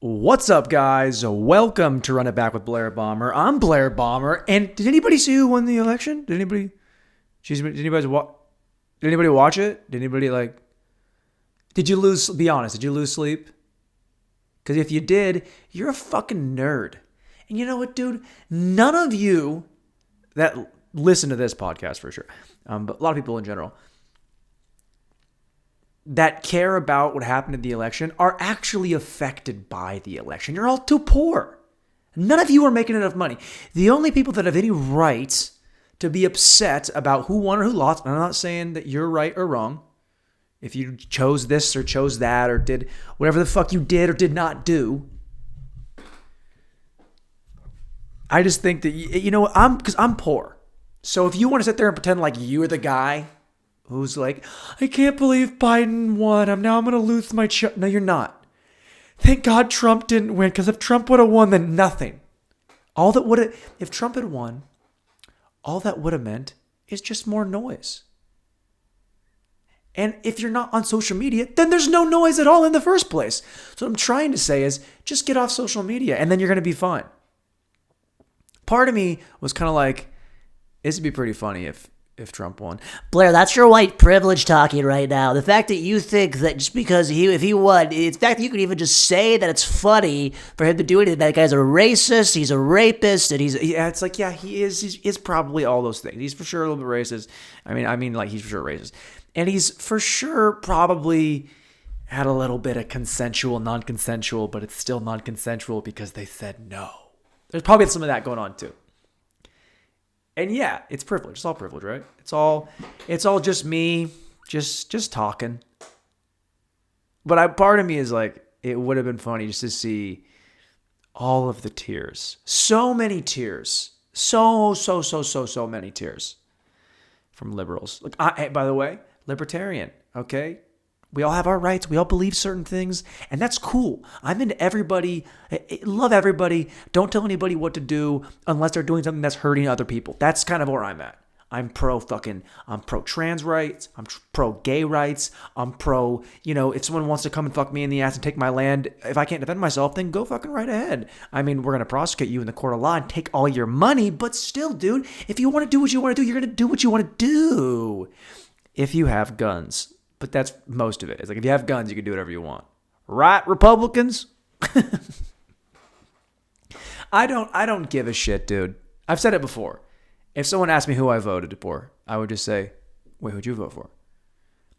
What's up, guys? Welcome to Run It Back with Blair Bomber. I'm Blair Bomber. And did anybody see who won the election? Did anybody watch it? Did anybody did you lose, be honest, did you lose sleep? Because if you did, you're a fucking nerd. And you know what, dude? None of you that listen to this podcast for sure, but a lot of people in general, that care about what happened in the election are actually affected by the election. You're all too poor. None of you are making enough money. The only people that have any right to be upset about who won or who lost, and I'm not saying that you're right or wrong, if you chose this or chose that or did whatever the fuck you did or did not do. I just think that, because I'm poor. So if you want to sit there and pretend like you're the guy who's like, I can't believe Biden won. I'm going to lose my No, you're not. Thank God Trump didn't win, because if Trump would have won, then nothing. If Trump had won, all that would have meant is just more noise. And if you're not on social media, then there's no noise at all in the first place. So what I'm trying to say is just get off social media and then you're going to be fine. Part of me was kind of like, this would be pretty funny if Trump won. Blair, that's your white privilege talking right now. The fact that you think that just because if he won, it's the fact that you can even just say that it's funny for him to do it. That guy's a racist, he's a rapist, and he is probably all those things. He's for sure a little bit racist. I mean, he's for sure racist. And he's for sure probably had a little bit of consensual, non-consensual, but it's still non-consensual because they said no. There's probably some of that going on too. And yeah, it's privilege. It's all privilege, right? It's all just me, just talking. But part of me is like, it would have been funny just to see all of the tears. So many tears. So many tears from liberals. Look, by the way, libertarian, okay? We all have our rights. We all believe certain things, and that's cool. I'm into everybody. I love everybody. Don't tell anybody what to do unless they're doing something that's hurting other people. That's kind of where I'm at. I'm pro trans rights. I'm pro gay rights. I'm pro, if someone wants to come and fuck me in the ass and take my land, if I can't defend myself, then go fucking right ahead. I mean, we're going to prosecute you in the court of law and take all your money, but still, dude, if you want to do what you want to do, you're going to do what you want to do. If you have guns. But that's most of it. It's like, if you have guns, you can do whatever you want. Right, Republicans? I don't give a shit, dude. I've said it before. If someone asked me who I voted for, I would just say, wait, who'd you vote for?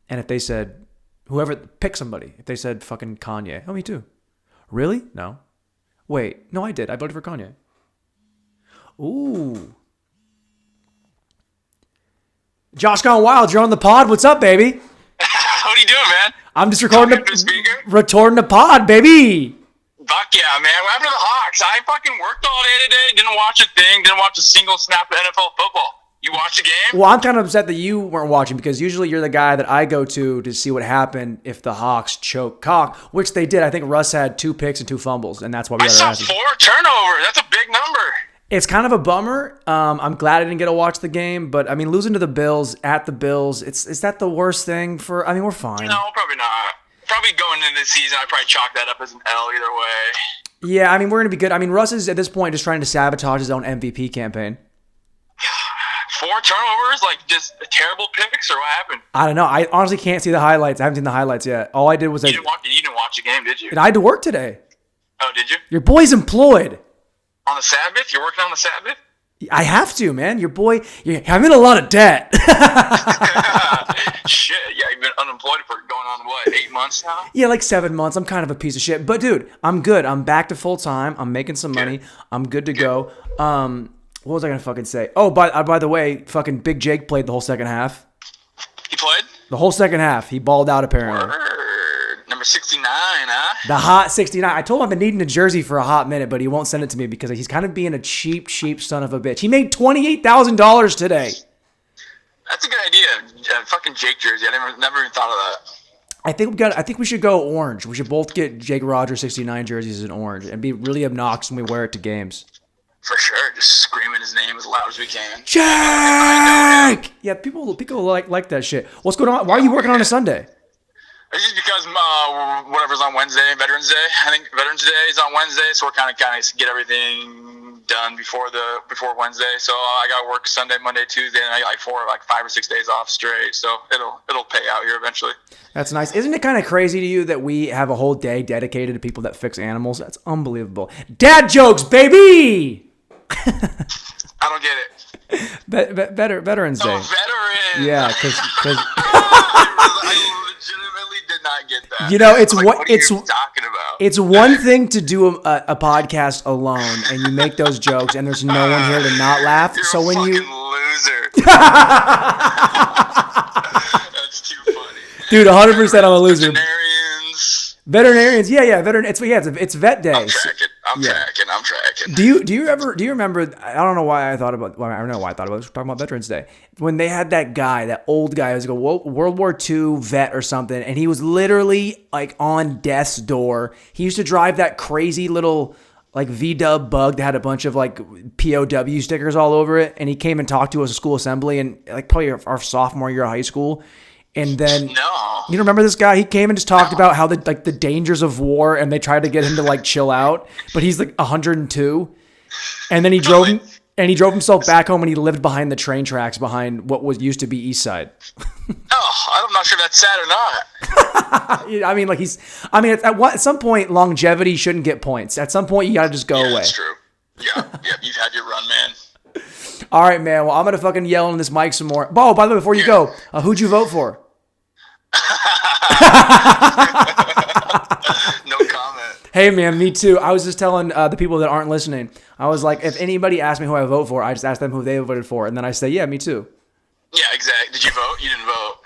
And if they said, whoever, pick somebody. If they said fucking Kanye. Oh, me too. Really? No. Wait, no, I did. I voted for Kanye. Ooh. Josh Gone Wild, you're on the pod. What's up, baby? What are you doing, man? I'm just recording the pod, baby. Fuck yeah, man. What happened to the Hawks? I fucking worked all day today. Didn't watch a thing. Didn't watch a single snap of NFL football. You watched the game? Well, I'm kind of upset that you weren't watching, because usually you're the guy that I go to see what happened if the Hawks choke cock, which they did. I think Russ had 2 picks and 2 fumbles, and that's why we got I saw 4 turnovers. That's a big number. It's kind of a bummer. I'm glad I didn't get to watch the game, but I mean, losing to the Bills at the Bills, is that the worst thing for? I mean, we're fine. No, probably not. Probably going into the season, I'd probably chalk that up as an L either way. Yeah, I mean, we're gonna be good. I mean, Russ is at this point just trying to sabotage his own MVP campaign. 4 turnovers, just terrible picks, or what happened? I don't know. I honestly can't see the highlights. I haven't seen the highlights yet. All I did was you didn't watch the game, did you? And I had to work today. Oh, did you? Your boy's employed. On the Sabbath? You're working on the Sabbath? I have to, man. Your boy, I'm in a lot of debt. Shit, yeah, you've been unemployed for going on, 8 months now? Yeah, 7 months. I'm kind of a piece of shit. But, dude, I'm good. I'm back to full time. I'm making some money. I'm good to go. What was I going to fucking say? Oh, by the way, fucking Big Jake played the whole second half. He played? The whole second half. He balled out, apparently. Number 69, huh? The hot 69. I told him I've been needing a jersey for a hot minute, but he won't send it to me because he's kind of being a cheap son of a bitch. He made $28,000 today. That's a good idea. Fucking Jake jersey. I never even thought of that. I think we should go orange. We should both get Jake Rogers 69 jerseys in orange and be really obnoxious when we wear it to games. For sure. Just screaming his name as loud as we can. Jake! Yeah, people like that shit. What's going on? Why are you working on a Sunday? It's just because whatever's on Wednesday, Veterans Day. I think Veterans Day is on Wednesday, so we're kind of get everything done before Wednesday. So I got to work Sunday, Monday, Tuesday, and I got like 5 or 6 days off straight. So it'll pay out here eventually. That's nice. Isn't it kind of crazy to you that we have a whole day dedicated to people that fix animals? That's unbelievable. Dad jokes, baby. I don't get it. Veterans Day. Oh, veterans. Yeah, because I legitimately did not get that. You know, it's like, what are you talking about? It's one thing to do a podcast alone and you make those jokes and there's no one here to not laugh. You're so a when fucking you loser. That's too funny. Dude, 100% I'm a loser. Veterinarians. Yeah, it's vet day. I'm tracking. Do you remember? I don't know why I thought about. Well, I don't know why I thought about this. We're talking about Veterans Day when they had that old guy, who was like a World War II vet or something, and he was literally like on death's door. He used to drive that crazy little like VW bug that had a bunch of like POW stickers all over it, and he came and talked to us at school assembly, and like probably our sophomore year of high school. And then, you don't remember this guy? He came and just talked about how the dangers of war, and they tried to get him to like chill out, but he's like 102. And then he drove himself back home, and he lived behind the train tracks behind what was used to be East Side. I'm not sure if that's sad or not. I mean, like at some point, longevity shouldn't get points. At some point, you gotta just go away. That's true. Yeah, you've had your run, man. All right, man. Well, I'm gonna fucking yell in this mic some more. Bo, by the way, before you go, who'd you vote for? No comment. Hey, man, me too. I was just telling the people that aren't listening. I was like, if anybody asks me who I vote for, I just ask them who they voted for, and then I say, yeah, me too. Yeah, exactly. Did you vote? You didn't vote.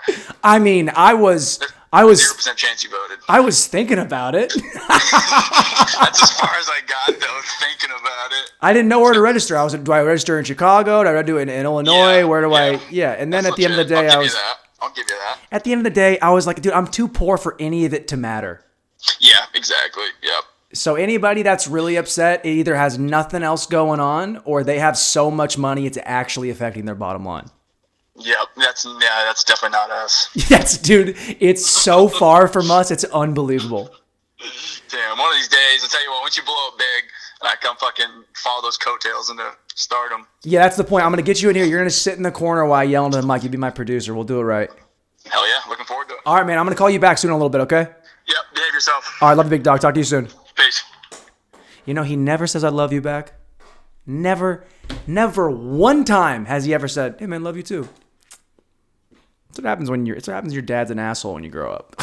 I mean, I was 0% chance you voted. I was thinking about it. That's as far as I got, though, thinking about it. I didn't know where to register. I was like, do I register in Chicago? Do I do it in Illinois? Yeah, where do I? Yeah, and then That's at the end of the day, I'll give you that. At the end of the day, I was like, dude, I'm too poor for any of it to matter. Yeah, exactly. Yep. So anybody that's really upset, it either has nothing else going on, or they have so much money it's actually affecting their bottom line. Yep, that's definitely not us. Yes, dude, it's so far from us, it's unbelievable. Damn, one of these days, I'll tell you what, once you blow up big, and I come fucking follow those coattails into stardom. Yeah, that's the point. I'm going to get you in here. You're going to sit in the corner while I yell into the mic. You be my producer. We'll do it right. Hell yeah, looking forward to it. All right, man, I'm going to call you back soon in a little bit, okay? Yep, behave yourself. All right, love you, big dog. Talk to you soon. Peace. You know, he never says I love you back. Never one time has he ever said, hey, man, love you too. That's what happens when it's what happens when your dad's an asshole when you grow up.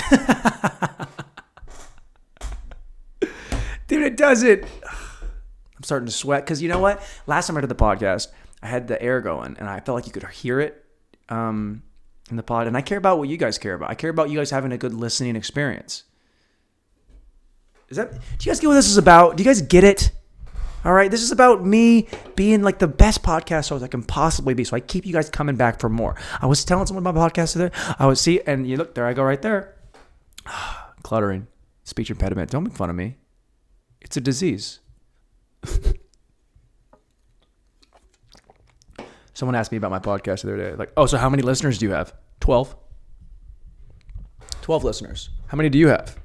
Dude, it does it. I'm starting to sweat because you know what? Last time I did the podcast, I had the air going and I felt like you could hear it in the pod. And I care about what you guys care about. I care about you guys having a good listening experience. Do you guys get what this is about? Do you guys get it? All right, this is about me being like the best podcast host I can possibly be. So I keep you guys coming back for more. I was telling someone about my podcast today. And you look, there I go right there. Cluttering, speech impediment. Don't make fun of me. It's a disease. Someone asked me about my podcast the other day. Like, oh, so how many listeners do you have? 12. 12 listeners. How many do you have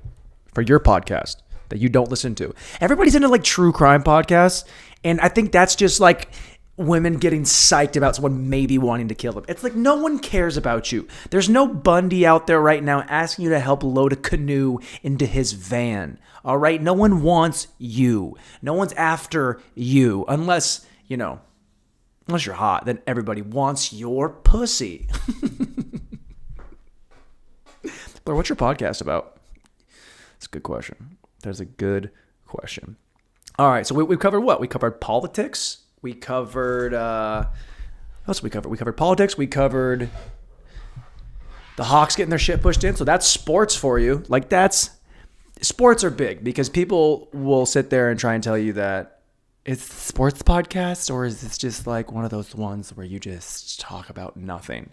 for your podcast that you don't listen to? Everybody's into like true crime podcasts. And I think that's just like women getting psyched about someone maybe wanting to kill them. It's like no one cares about you. There's no Bundy out there right now asking you to help load a canoe into his van. All right? No one wants you. No one's after you unless you're hot, then everybody wants your pussy. Blair, what's your podcast about? That's a good question. That's a good question. All right, so we covered what? We covered politics. We covered what else we covered? We covered politics. We covered the Hawks getting their shit pushed in. So that's sports for you. Like sports are big because people will sit there and try and tell you that it's a sports podcast, or is this just like one of those ones where you just talk about nothing?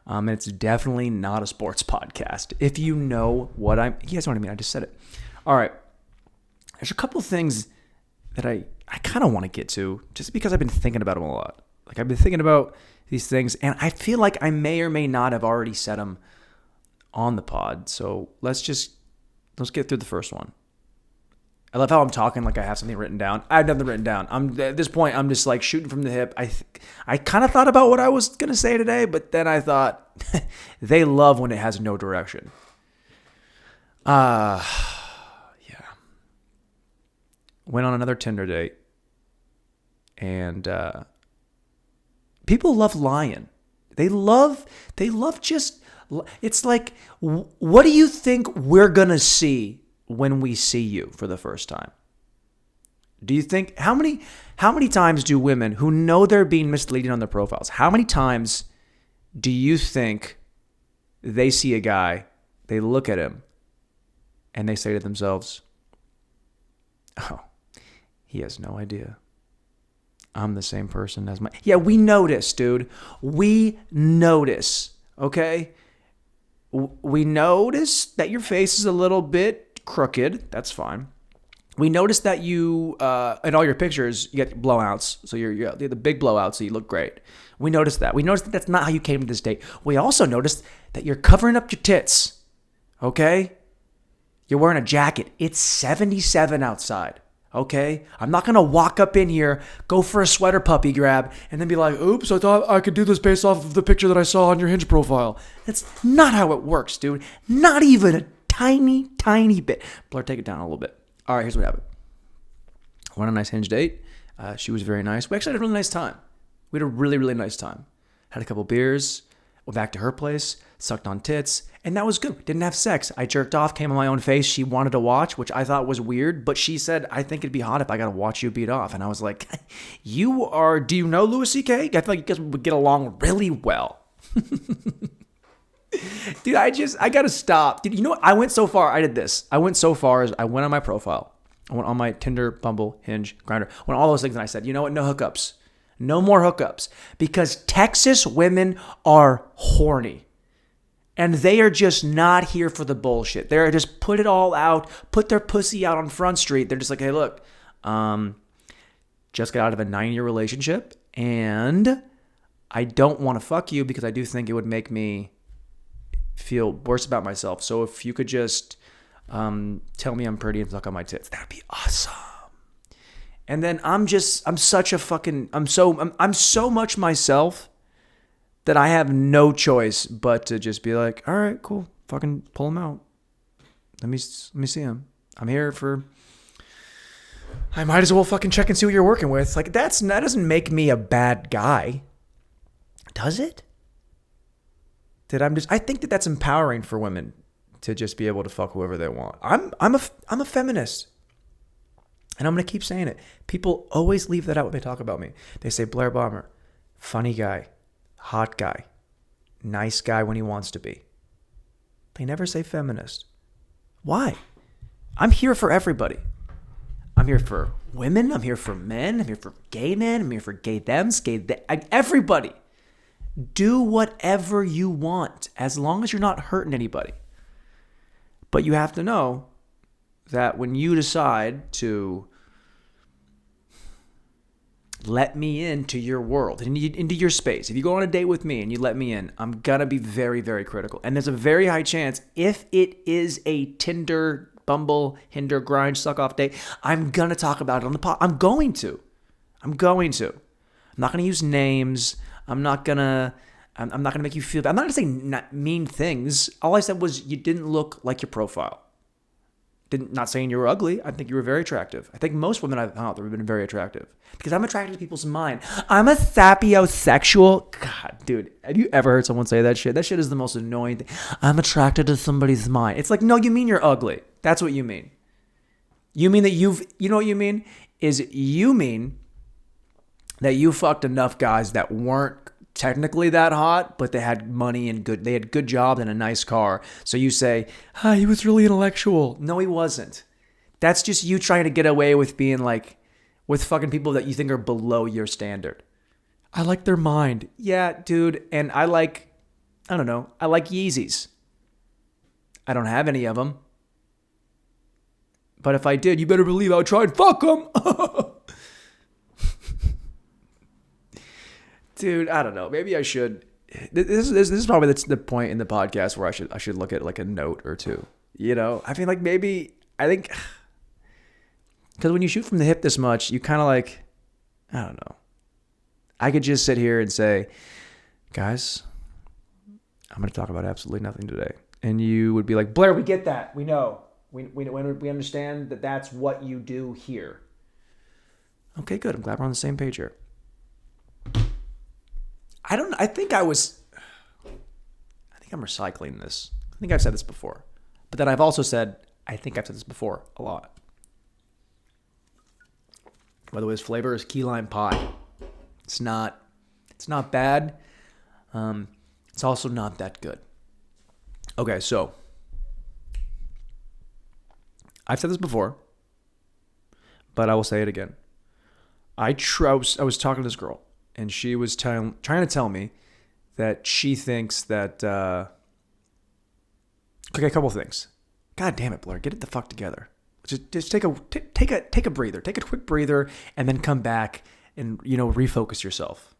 It's definitely not a sports podcast. If you know what you guys know what I mean. I just said it. All right. There's a couple of things that I kind of want to get to just because I've been thinking about them a lot. Like I've been thinking about these things and I feel like I may or may not have already said them on the pod. So let's get through the first one. I love how I'm talking like I have something written down. I have nothing written down. At this point, I'm just like shooting from the hip. I kind of thought about what I was going to say today, but then I thought they love when it has no direction. Yeah. Went on another Tinder date. And people love lying. They love just, it's like, what do you think we're going to see when we see you for the first time? Do you think, how many times do women who know they're being misleading on their profiles, how many times do you think they see a guy, they look at him, and they say to themselves, oh, he has no idea. I'm the same person as my... Yeah, we notice, dude. We notice, okay? We notice that your face is a little bit crooked. That's fine. We notice that you, in all your pictures, you get blowouts. So you're the big blowouts, so you look great. We notice that. We notice that that's not how you came to this date. We also noticed that you're covering up your tits, okay? You're wearing a jacket. It's 77 outside, okay? I'm not going to walk up in here, go for a sweater puppy grab, and then be like, oops, I thought I could do this based off of the picture that I saw on your Hinge profile. That's not how it works, dude. Not even a tiny, tiny bit. Blair, take it down a little bit. All right, here's what happened. Went on a nice Hinge date. She was very nice. We actually had a really nice time. We had a really, really nice time. Had a couple beers. Went back to her place. Sucked on tits. And that was good. Didn't have sex. I jerked off. Came on my own face. She wanted to watch, which I thought was weird. But she said, I think it'd be hot if I got to watch you beat off. And I was like, do you know Louis C.K.? I feel like you guys would get along really well. Dude, I got to stop. Dude, you know what? I went so far. I did this. I went so far as I went on my profile. I went on my Tinder, Bumble, Hinge, Grindr. Went all those things and I said, you know what? No hookups. No more hookups. Because Texas women are horny. And they are just not here for the bullshit. They're just put it all out, put their pussy out on Front Street. They're just like, hey, look, just got out of a 9-year relationship. And I don't want to fuck you because I do think it would make me feel worse about myself. So if you could just tell me I'm pretty and suck on my tits, that'd be awesome. And then I'm so much myself that I have no choice but to just be like, all right, cool, fucking pull him out. Let me see him. I'm here for. I might as well fucking check and see what you're working with. Like that doesn't make me a bad guy, does it? I think that's empowering for women to just be able to fuck whoever they want. I'm a feminist. And I'm going to keep saying it. People always leave that out when they talk about me. They say Blair Bomber, funny guy, hot guy, nice guy when he wants to be. They never say feminist. Why? I'm here for everybody. I'm here for women. I'm here for men. I'm here for gay men. I'm here for gay thems, everybody. Do whatever you want as long as you're not hurting anybody. But you have to know that when you decide to let me into your world, into your space, if you go on a date with me and you let me in, I'm going to be very, very critical. And there's a very high chance if it is a Tinder, Bumble, Hinder, Grind, suck off date, I'm going to talk about it on the pod. I'm going to. I'm not going to use names. I'm not going to make you feel bad. I'm not going to say mean things. All I said was you didn't look like your profile. Not saying you were ugly. I think you were very attractive. I think most women I've hung out with have been very attractive because I'm attracted to people's mind. I'm a sapiosexual. God, dude, have you ever heard someone say that shit? That shit is the most annoying thing. I'm attracted to somebody's mind. It's like, no, you mean you're ugly. That's what you mean. You mean that you know what you mean? You mean that you fucked enough guys that weren't technically that hot, but they had money and they had good jobs and a nice car. So you say, he was really intellectual. No, he wasn't. That's just you trying to get away with being like, with fucking people that you think are below your standard. I like their mind. Yeah, dude. And I like Yeezys. I don't have any of them. But if I did, you better believe I would try and fuck them. Dude, I don't know. Maybe I should. this is probably the point in the podcast where I should look at like a note or two. You know, I mean, like maybe I think because when you shoot from the hip this much, you kind of like, I don't know. I could just sit here and say, guys, I'm going to talk about absolutely nothing today. And you would be like, Blair, we get that. We know. We understand that that's what you do here. Okay, good. I'm glad we're on the same page here. I think I'm recycling this. I think I've said this before. But then I've also said, I think I've said this before a lot. By the way, his flavor is key lime pie. It's not bad. It's also not that good. Okay, so I've said this before, but I will say it again. I was talking to this girl, and she was trying to tell me that she thinks that. Okay, a couple of things. God damn it, Blair, get it the fuck together. Just take a breather, take a quick breather, and then come back and refocus yourself.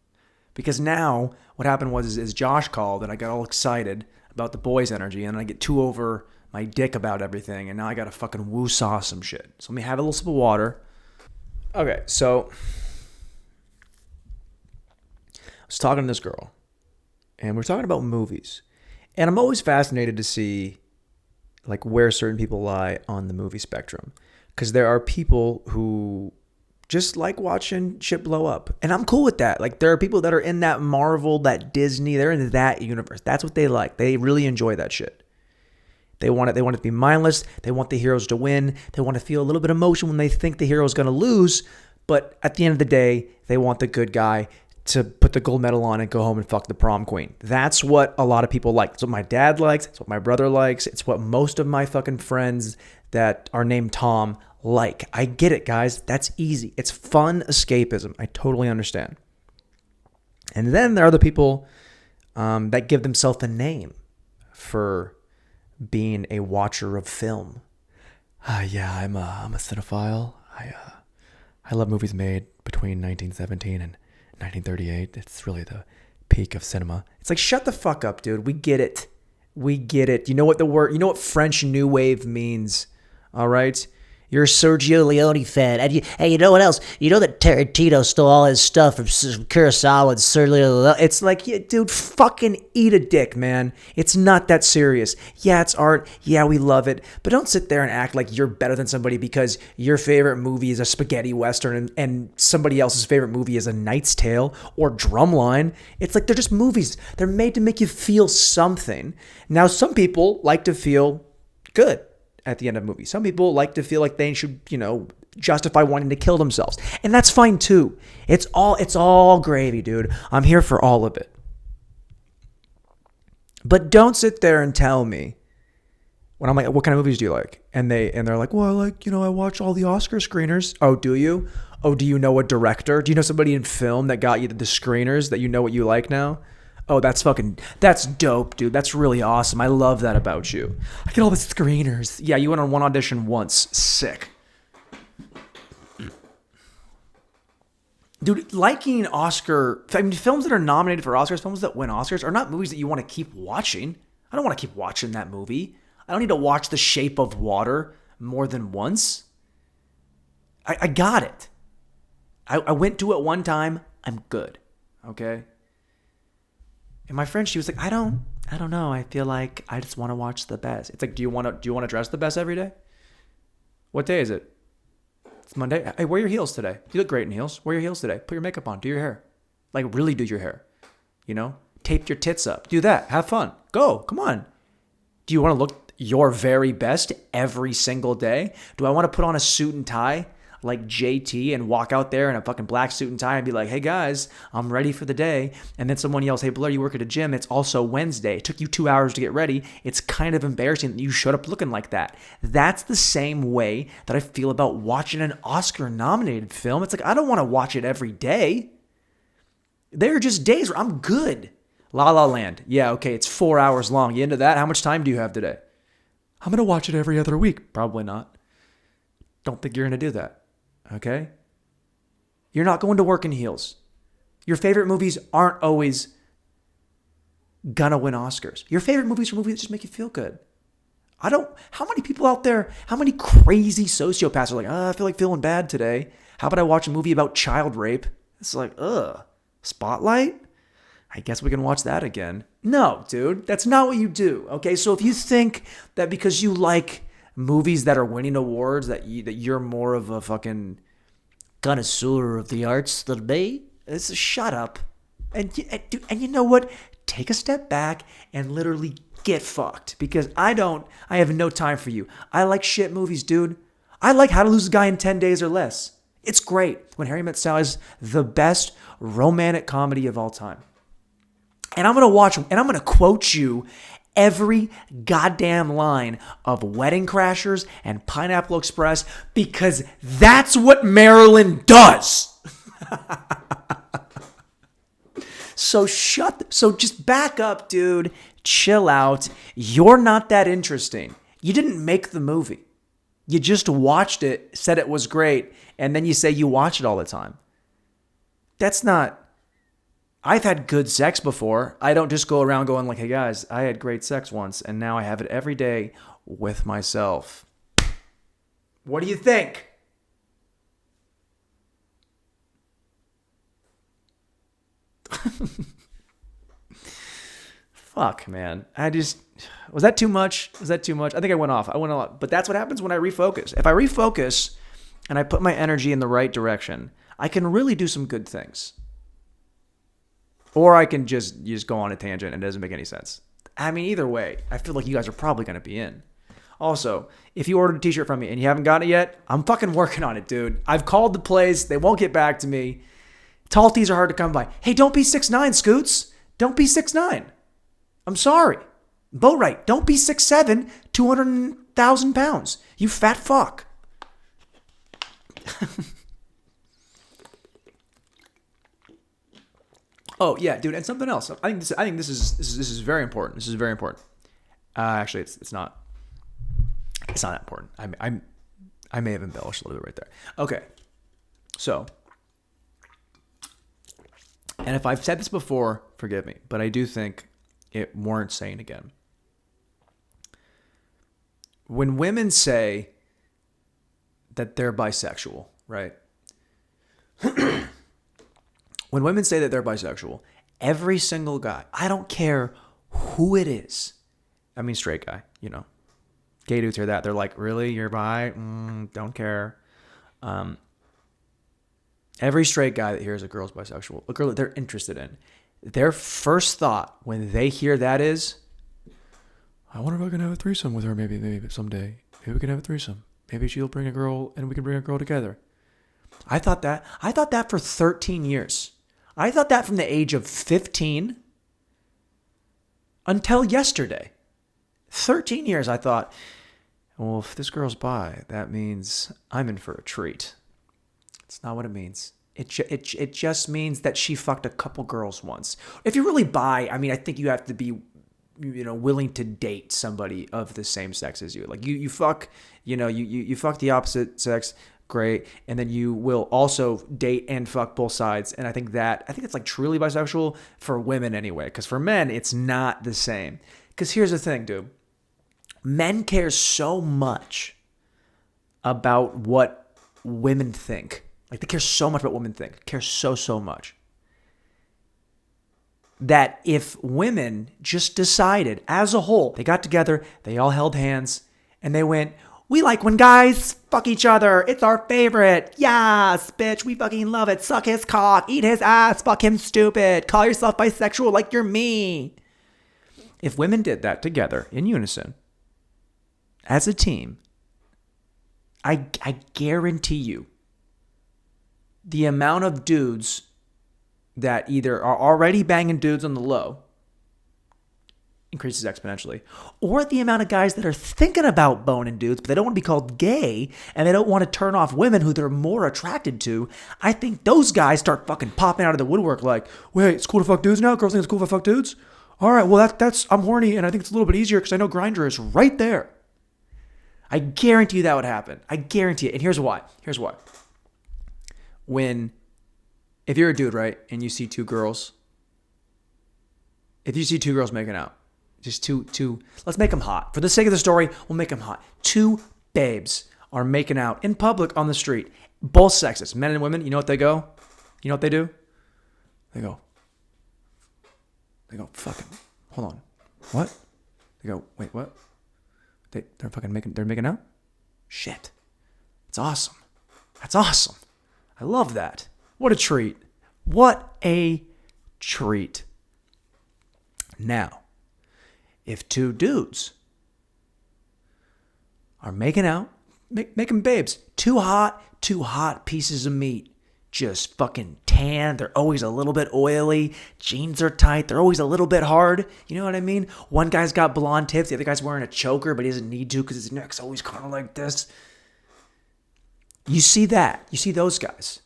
Because now what happened was is Josh called and I got all excited about the boys' energy, and I get too over my dick about everything, and now I gotta fucking woo-saw some shit. So let me have a little sip of water. Okay, so I was talking to this girl, and we're talking about movies, and I'm always fascinated to see like where certain people lie on the movie spectrum, because there are people who just like watching shit blow up, and I'm cool with that. Like there are people that are in that Marvel, that Disney, they're in that universe. That's what they like. They really enjoy that shit. They want it to be mindless. They want the heroes to win. They want to feel a little bit of emotion when they think the hero is going to lose, but at the end of the day, they want the good guy to put the gold medal on and go home and fuck the prom queen. That's what a lot of people like. It's what my dad likes. It's what my brother likes. It's what most of my fucking friends that are named Tom like. I get it, guys. That's easy. It's fun escapism. I totally understand. And then there are the people that give themselves a name for being a watcher of film. Yeah, I'm a cinephile. I love movies made between 1917 and 1938. It's really the peak of cinema. It's like, shut the fuck up, dude. We get it. You know what French New Wave means. All right? You're a Sergio Leone fan. And you know what else? You know that Tarantino stole all his stuff from Kurosawa and Sergio Leone. It's like, yeah, dude, fucking eat a dick, man. It's not that serious. Yeah, it's art. Yeah, we love it. But don't sit there and act like you're better than somebody because your favorite movie is a spaghetti western and somebody else's favorite movie is A Knight's Tale or Drumline. It's like they're just movies. They're made to make you feel something. Now, some people like to feel good at the end of a movie. Some people like to feel like they should, justify wanting to kill themselves. And that's fine too. It's all gravy, dude. I'm here for all of it. But don't sit there and tell me when I'm like, what kind of movies do you like? And they're like, well, I watch all the Oscar screeners. Oh, do you? Oh, do you know a director? Do you know somebody in film that got you the screeners that you know what you like now? Oh, that's dope, dude. That's really awesome. I love that about you. I get all the screeners. Yeah, you went on one audition once. Sick. Dude, liking films that are nominated for Oscars, films that win Oscars are not movies that you want to keep watching. I don't want to keep watching that movie. I don't need to watch The Shape of Water more than once. I got it. I went to it one time. I'm good. Okay? And my friend, she was like, I don't know. I feel like I just want to watch the best. It's like, do you want to dress the best every day? What day is it? It's Monday. Hey, wear your heels today. You look great in heels. Wear your heels today. Put your makeup on. Do your hair. Like, really do your hair. Tape your tits up. Do that. Have fun. Go. Come on. Do you want to look your very best every single day? Do I want to put on a suit and tie like JT and walk out there in a fucking black suit and tie and be like, hey guys, I'm ready for the day. And then someone yells, hey Blair, you work at a gym. It's also Wednesday. It took you 2 hours to get ready. It's kind of embarrassing that you showed up looking like that. That's the same way that I feel about watching an Oscar nominated film. It's like, I don't want to watch it every day. There are just days where I'm good. La La Land. Yeah, okay, it's 4 hours long. You into that? How much time do you have today? I'm going to watch it every other week. Probably not. Don't think you're going to do that. Okay? You're not going to work in heels. Your favorite movies aren't always gonna win Oscars. Your favorite movies are movies that just make you feel good. How many people out there, how many crazy sociopaths are like, I feel like feeling bad today. How about I watch a movie about child rape? It's like, Spotlight? I guess we can watch that again. No, dude, that's not what you do. Okay, so if you think that because you like movies that are winning awards that you're more of a fucking Connoisseur of the arts than me. shut up. And you know what? Take a step back and literally get fucked, because I have no time for you. I like shit movies, dude. I like How to Lose a Guy in 10 Days or Less. It's great. When Harry Met Sally is the best romantic comedy of all time. And I'm going to quote you every goddamn line of Wedding Crashers and Pineapple Express, because that's what Marilyn does. So just back up, dude. Chill out. You're not that interesting. You didn't make the movie. You just watched it, said it was great, and then you say you watch it all the time. That's not... I've had good sex before. I don't just go around going like, hey guys, I had great sex once, and now I have it every day with myself. What do you think? Fuck, man. Was that too much? I think I went off. I went a lot. But that's what happens when I refocus. If I refocus and I put my energy in the right direction, I can really do some good things. Or I can just go on a tangent and it doesn't make any sense. I mean, either way, I feel like you guys are probably going to be in. Also, if you ordered a t-shirt from me and you haven't gotten it yet, I'm fucking working on it, dude. I've called the place. They won't get back to me. Tall tees are hard to come by. Hey, don't be 6'9", Scoots. Don't be 6'9". I'm sorry. Boatwright, don't be 6'7", 200,000 pounds. You fat fuck. Oh yeah, dude, and something else. I think this is very important. This is very important. Actually, it's not. It's not that important. I may have embellished a little bit right there. Okay, so, and if I've said this before, forgive me, but I do think it warrants saying again. When women say that they're bisexual, right? When women say that they're bisexual, every single guy, I don't care who it is. I mean, straight guy, Gay dudes hear that. They're like, really? You're bi? Don't care. Every straight guy that hears a girl's bisexual, a girl that they're interested in, their first thought when they hear that is, I wonder if I can have a threesome with her maybe someday. Maybe we can have a threesome. Maybe she'll bring a girl and we can bring a girl together. I thought that for 13 years. I thought that from the age of 15 until yesterday. 13 years I thought, well, if this girl's bi, that means I'm in for a treat. It's not what it means. It just means that she fucked a couple girls once. If you're really bi, I mean, I think you have to be, willing to date somebody of the same sex as you. Like you fuck, you fuck the opposite sex, great, and then you will also date and fuck both sides. And I think it's like truly bisexual for women anyway, because for men it's not the same. Because here's the thing, dude. Men care so much about what women think. Like they care so much about what women think. Care so much. That if women just decided as a whole, they got together, they all held hands, and they went, we like when guys fuck each other. It's our favorite. Yes, bitch, we fucking love it. Suck his cock, eat his ass, fuck him stupid. Call yourself bisexual like you're me. If women did that together in unison, as a team, I guarantee you, the amount of dudes that either are already banging dudes on the low increases exponentially, or the amount of guys that are thinking about boning dudes, but they don't want to be called gay, and they don't want to turn off women who they're more attracted to. I think those guys start fucking popping out of the woodwork like, wait, it's cool to fuck dudes now? Girls think it's cool if I fuck dudes? All right, well, that's I'm horny, and I think it's a little bit easier because I know Grindr is right there. I guarantee you that would happen. I guarantee it. And here's why. If you're a dude, right, and you see two girls, If you see two girls making out, just two, let's make them hot. For the sake of the story, we'll make them hot. Two babes are making out in public on the street. Both sexes, men and women. You know what they go? You know what they do? They go, fucking, hold on. What? They go, wait, what? They're making out? Shit. It's awesome. That's awesome. I love that. What a treat. What a treat. Now, if two dudes are making out, making babes, two hot pieces of meat, just fucking tan. They're always a little bit oily. Jeans are tight. They're always a little bit hard. You know what I mean? One guy's got blonde tips. The other guy's wearing a choker, but he doesn't need to because his neck's always kind of like this. You see that. You see those guys.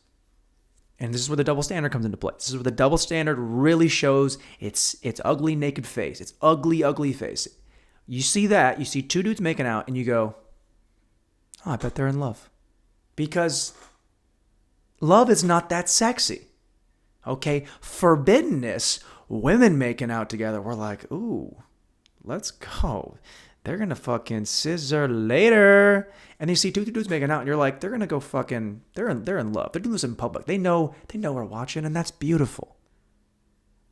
And this is where the double standard comes into play. This is where the double standard really shows its ugly, naked face. Its ugly, ugly face. You see that. You see two dudes making out, and you go, oh, I bet they're in love. Because love is not that sexy. Okay? Forbiddenness, women making out together, we're like, ooh, let's go. They're going to fucking scissor later. And you see two dudes making out, and you're like, they're going to go fucking, they're in love. They're doing this in public. They know we're watching, and that's beautiful.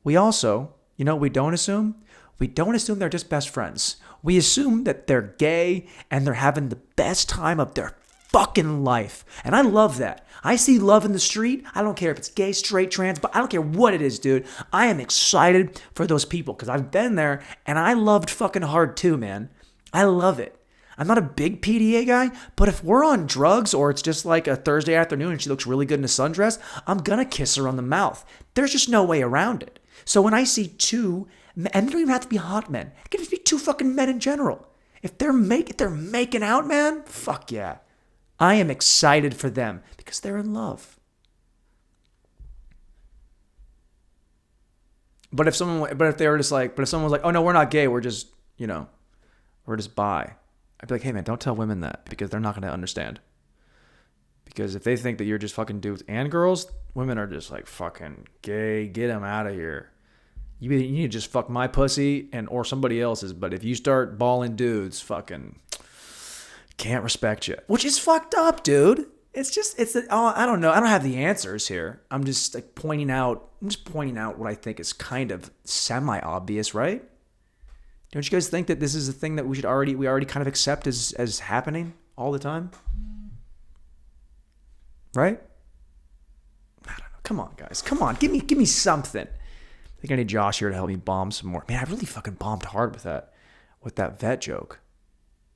We also, you know what we don't assume? We don't assume they're just best friends. We assume that they're gay, and they're having the best time of their fucking life. And I love that. I see love in the street. I don't care if it's gay, straight, trans, but I don't care what it is, dude. I am excited for those people because I've been there, and I loved fucking hard too, man. I love it. I'm not a big PDA guy, but if we're on drugs or it's just like a Thursday afternoon and she looks really good in a sundress, I'm going to kiss her on the mouth. There's just no way around it. So when I see two, and they don't even have to be hot men. It can just be two fucking men in general. If they're making out, man, fuck yeah. I am excited for them because they're in love. But if someone was like, oh no, we're not gay, we're just bi. I'd be like, hey man, don't tell women that because they're not going to understand. Because if they think that you're just fucking dudes and girls, women are just like fucking gay, get them out of here. You need to just fuck my pussy or somebody else's. But if you start balling dudes, fucking can't respect you. Which is fucked up, dude. I don't know. I don't have the answers here. I'm just pointing out what I think is kind of semi-obvious, right? Don't you guys think that this is a thing that we already kind of accept as happening all the time? Right? I don't know. Come on, guys. Come on. Give me something. I think I need Josh here to help me bomb some more. Man, I really fucking bombed hard with that vet joke.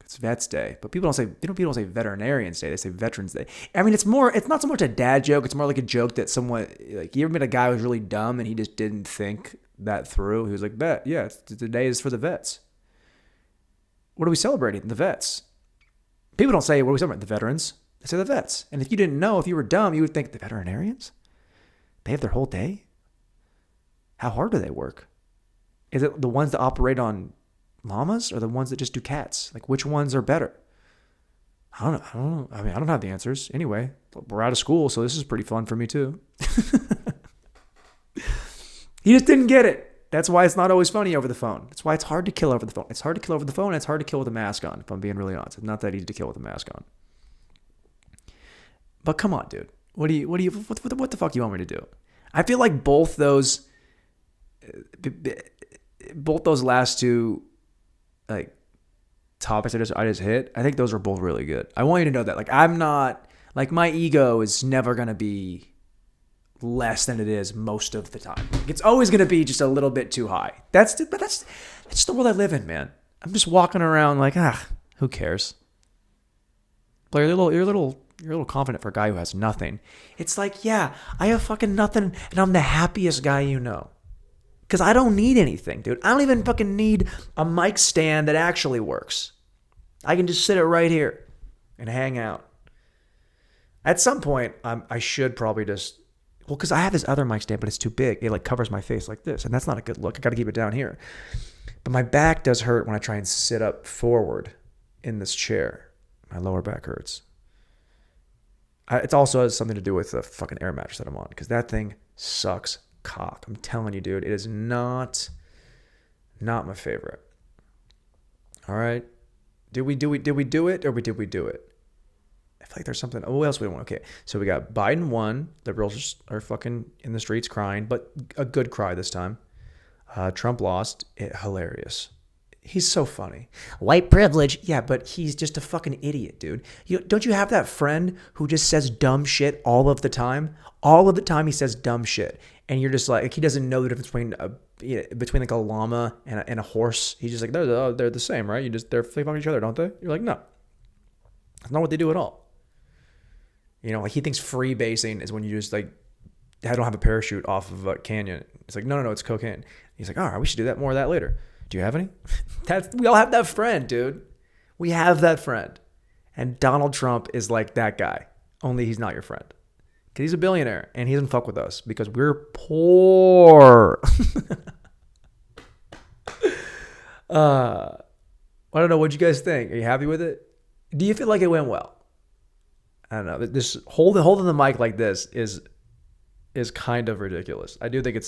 It's Vets Day, but people don't say Veterinarians Day. They say Veterans Day. I mean, it's not so much a dad joke. It's more like a joke that someone, like, you ever met a guy who was really dumb and he just didn't think that through? He was like, "Bet, yeah, the day is for the vets." What are we celebrating? The vets. People don't say, "What are we celebrating?" The veterans. They say the vets. And if you didn't know, if you were dumb, you would think the veterinarians. They have their whole day. How hard do they work? Is it the ones that operate on llamas or the ones that just do cats? Like, which ones are better? I don't know. I mean, I don't have the answers. Anyway, we're out of school, so this is pretty fun for me too. He just didn't get it. That's why it's not always funny over the phone. That's why it's hard to kill over the phone. It's hard to kill over the phone, and it's hard to kill with a mask on, if I'm being really honest. It's not that easy to kill with a mask on. But come on, dude. What the fuck do you want me to do? I feel like both those last two like topics I just hit, I think those are both really good. I want you to know that. Like, I'm not, like, my ego is never going to be less than it is most of the time. It's always going to be just a little bit too high. That's the world I live in, man. I'm just walking around like, who cares? Blair, you're a little confident for a guy who has nothing. It's like, yeah, I have fucking nothing, and I'm the happiest guy you know. Because I don't need anything, dude. I don't even fucking need a mic stand that actually works. I can just sit it right here and hang out. At some point, I should probably just, because I have this other mic stand, but it's too big. It like covers my face like this, and that's not a good look. I got to keep it down here. But my back does hurt when I try and sit up forward in this chair. My lower back hurts. It also has something to do with the fucking air mattress that I'm on, because that thing sucks cock. I'm telling you, dude, it is not Not my favorite. All right. Did we do it or did we do it? I feel like there's something. Oh, what else we want? Okay. So we got Biden won. Liberals are fucking in the streets crying, but a good cry this time. Trump lost. Hilarious. He's so funny. White privilege. Yeah, but he's just a fucking idiot, dude. Don't you have that friend who just says dumb shit all of the time? All of the time he says dumb shit. And you're just like he doesn't know the difference between like a llama and a horse. He's just like, they're the same, right? They're fucking each other, don't they? You're like, no. That's not what they do at all. Like he thinks free basing is when you just like, I don't have a parachute off of a canyon. It's like, no, it's cocaine. He's like, all right, we should do that more of that later. Do you have any? We all have that friend, dude. We have that friend. And Donald Trump is like that guy. Only he's not your friend. Because he's a billionaire and he doesn't fuck with us because we're poor. I don't know. What'd you guys think? Are you happy with it? Do you feel like it went well? I don't know. This holding the mic like this is kind of ridiculous. I do think I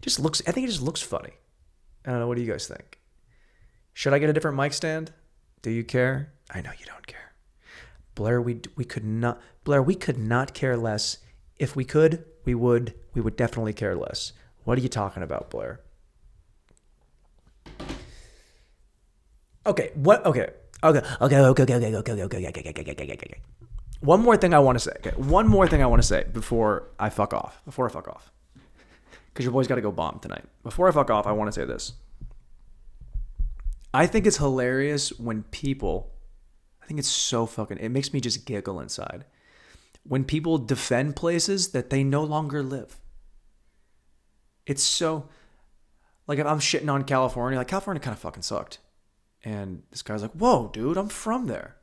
think it just looks funny. I don't know. What do you guys think? Should I get a different mic stand? Do you care? I know you don't care. Blair, we could not care less. If we could, we would definitely care less. What are you talking about, Blair? Okay. What? Okay. One more thing I want to say. Okay. One more thing I want to say before I fuck off. Because your boy's got to go bomb tonight. Before I fuck off, I want to say this. I think it's hilarious when people, it makes me just giggle inside. When people defend places that they no longer live. It's so, like if I'm shitting on California, like California kind of fucking sucked. And this guy's like, whoa, dude, I'm from there.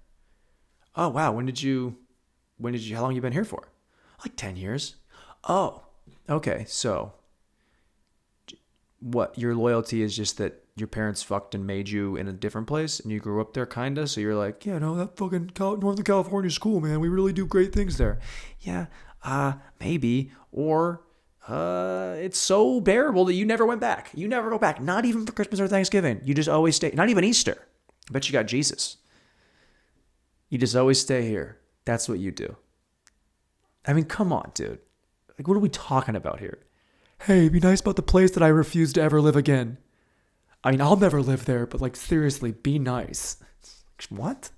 Oh, wow. How long you been here for? Like 10 years. Oh, okay. So what, your loyalty is just that your parents fucked and made you in a different place and you grew up there kinda, so you're like, yeah, no, that fucking Northern California is cool, man. We really do great things there. Yeah, maybe. Or it's so bearable that you never went back. You never go back. Not even for Christmas or Thanksgiving. You just always stay. Not even Easter. I bet you got Jesus. You just always stay here. That's what you do. I mean, come on, dude. Like, what are we talking about here? Hey, be nice about the place that I refuse to ever live again. I mean, I'll never live there, but like, seriously, be nice. What?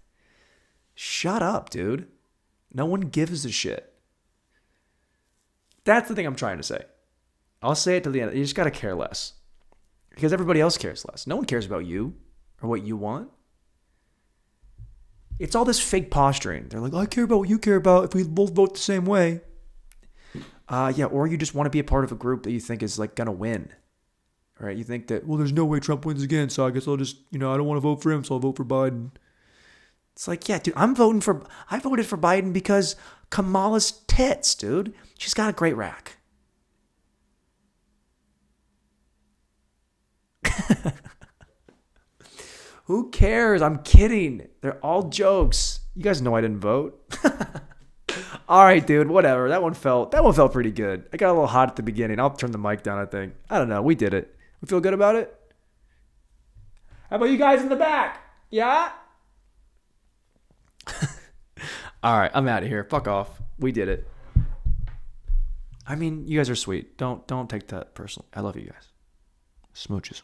Shut up, dude. No one gives a shit. That's the thing I'm trying to say. I'll say it to the end. You just got to care less. Because everybody else cares less. No one cares about you or what you want. It's all this fake posturing. They're like, I care about what you care about if we both vote the same way. Yeah, or you just want to be a part of a group that you think is like going to win. Right? You think that, well, there's no way Trump wins again, so I guess I'll just, I don't want to vote for him, so I'll vote for Biden. It's like, yeah, dude, I voted for Biden because Kamala's tits, dude. She's got a great rack. Who cares? I'm kidding. They're all jokes. You guys know I didn't vote. All right, dude, whatever. That one felt pretty good. I got a little hot at the beginning. I'll turn the mic down, I think. I don't know. We did it. We feel good about it? How about you guys in the back? Yeah? All right, I'm out of here. Fuck off. We did it. I mean, you guys are sweet. Don't take that personally. I love you guys. Smooches.